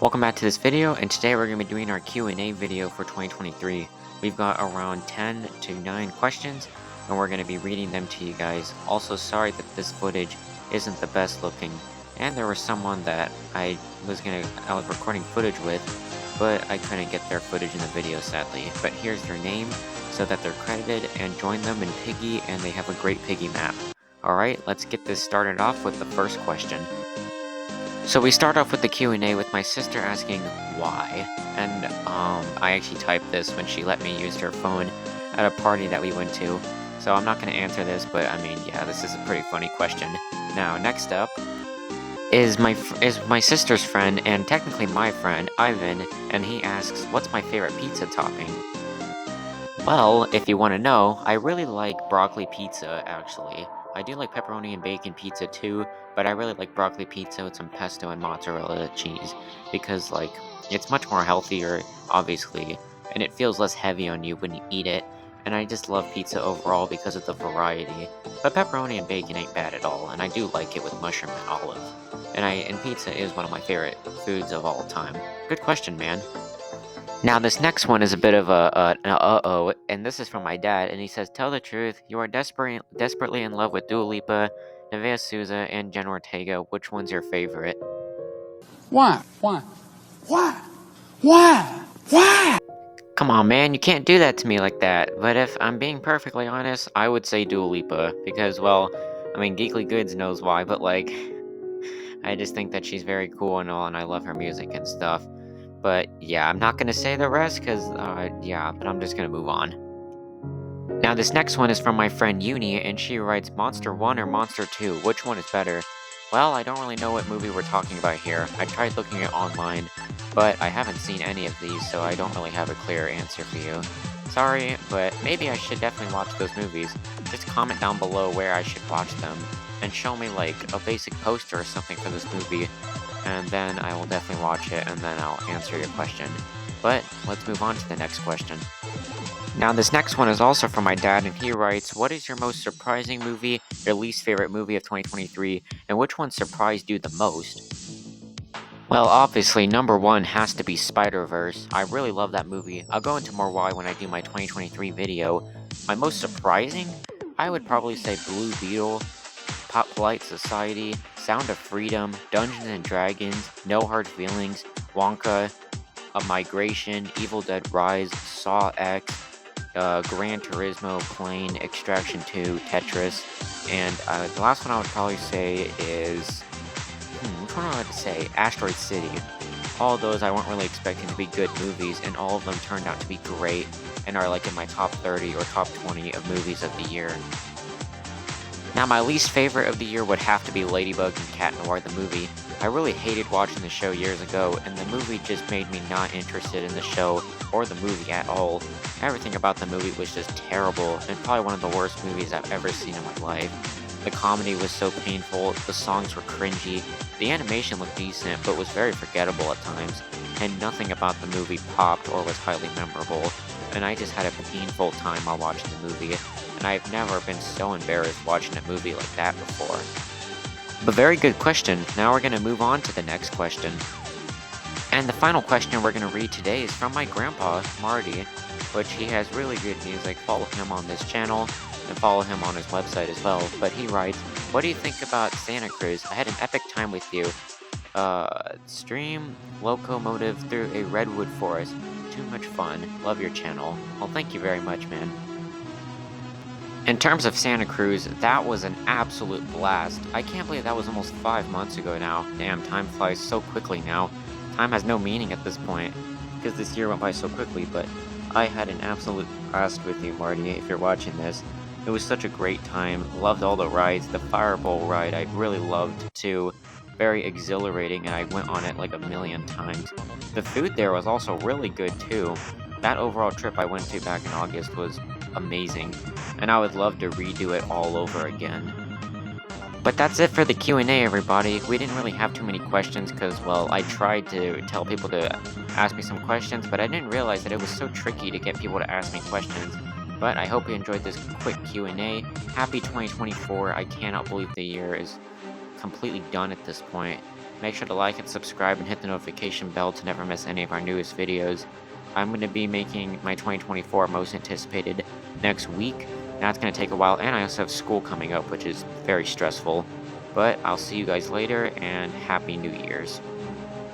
Welcome back to this video, and today we're going to be doing our Q&A video for 2023. We've got around 10 to 9 questions, and we're going to be reading them to you guys. Also, sorry that this footage isn't the best looking, and there was someone that I was recording footage with, but I couldn't get their footage in the video, sadly. But here's their name, so that they're credited, and join them in Piggy, and they have a great Piggy map. Alright, let's get this started off with the first question. So we start off with the Q&A with my sister asking why, and I actually typed this when she let me use her phone at a party that we went to, so I'm not going to answer this, but I mean, yeah, this is a pretty funny question. Now, next up is my sister's friend, and technically my friend, Ivan, and he asks, what's my favorite pizza topping? Well, if you want to know, I really like broccoli pizza, actually. I do like pepperoni and bacon pizza too, but I really like broccoli pizza with some pesto and mozzarella cheese, because, like, it's much more healthier, obviously, and it feels less heavy on you when you eat it, and I just love pizza overall because of the variety. But pepperoni and bacon ain't bad at all, and I do like it with mushroom and olive. And pizza is one of my favorite foods of all time. Good question, man. Now, this next one is a bit of an uh-oh, and this is from my dad, and he says, tell the truth, you are desperately in love with Dua Lipa, Nevaeh Souza, and Jen Ortega. Which one's your favorite? Why? Why? Come on, man, you can't do that to me like that. But if I'm being perfectly honest, I would say Dua Lipa, because, well, I mean, Geekly Goods knows why, but, like, I just think that she's very cool and all, and I love her music and stuff. But yeah, I'm not gonna say the rest because, but I'm just gonna move on. Now, this next one is from my friend Uni, and she writes, Monster 1 or Monster 2? Which one is better? Well, I don't really know what movie we're talking about here. I tried looking it online, but I haven't seen any of these, so I don't really have a clear answer for you. Sorry, but maybe I should definitely watch those movies. Just comment down below where I should watch them, and show me, like, a basic poster or something for this movie, and then I will definitely watch it, and then I'll answer your question. But let's move on to the next question. Now, this next one is also from my dad, and he writes, what is your most surprising movie, your least favorite movie of 2023, and which one surprised you the most? Well, obviously, number one has to be Spider-Verse. I really love that movie. I'll go into more why when I do my 2023 video. My most surprising? I would probably say Blue Beetle, Polite Society, Sound of Freedom, Dungeons and Dragons, No Hard Feelings, Wonka, Migration, Evil Dead Rise, Saw X, Gran Turismo, Plane, Extraction 2, Tetris, and the last one I would probably say is, which one would I say? Asteroid City. All those I weren't really expecting to be good movies, and all of them turned out to be great, and are like in my top 30 or top 20 of movies of the year. Now, my least favorite of the year would have to be Ladybug and Cat Noir the movie. I really hated watching the show years ago, and the movie just made me not interested in the show or the movie at all. Everything about the movie was just terrible, and probably one of the worst movies I've ever seen in my life. The comedy was so painful, the songs were cringy, the animation looked decent but was very forgettable at times, and nothing about the movie popped or was highly memorable, and I just had a painful time while watching the movie, and I've never been so embarrassed watching a movie like that before. But very good question. Now we're going to move on to the next question. And the final question we're going to read today is from my grandpa, Marty, which he has really good music. Follow him on this channel and follow him on his website as well. But he writes, what do you think about Santa Cruz? I had an epic time with you. Stream locomotive through a redwood forest. Too much fun. Love your channel. Well, thank you very much, man. In terms of Santa Cruz, that was an absolute blast. I can't believe that was almost 5 months ago now. Damn, time flies so quickly now. Time has no meaning at this point, because this year went by so quickly, but I had an absolute blast with you, Marty, if you're watching this. It was such a great time. Loved all the rides. The Fireball ride I really loved too. Very exhilarating, and I went on it like a million times. The food there was also really good too. That overall trip I went to back in August was amazing, and I would love to redo it all over again. But that's it for the Q&A, everybody. We didn't really have too many questions because, well, I tried to tell people to ask me some questions, but I didn't realize that it was so tricky to get people to ask me questions. But I hope you enjoyed this quick Q&A. Happy 2024. I cannot believe the year is completely done at this point. make sure to like and subscribe and hit the notification bell to never miss any of our newest videos. I'm going to be making my 2024 most anticipated next week. That's going to take a while, and I also have school coming up, which is very stressful. But I'll see you guys later, and Happy New Year's.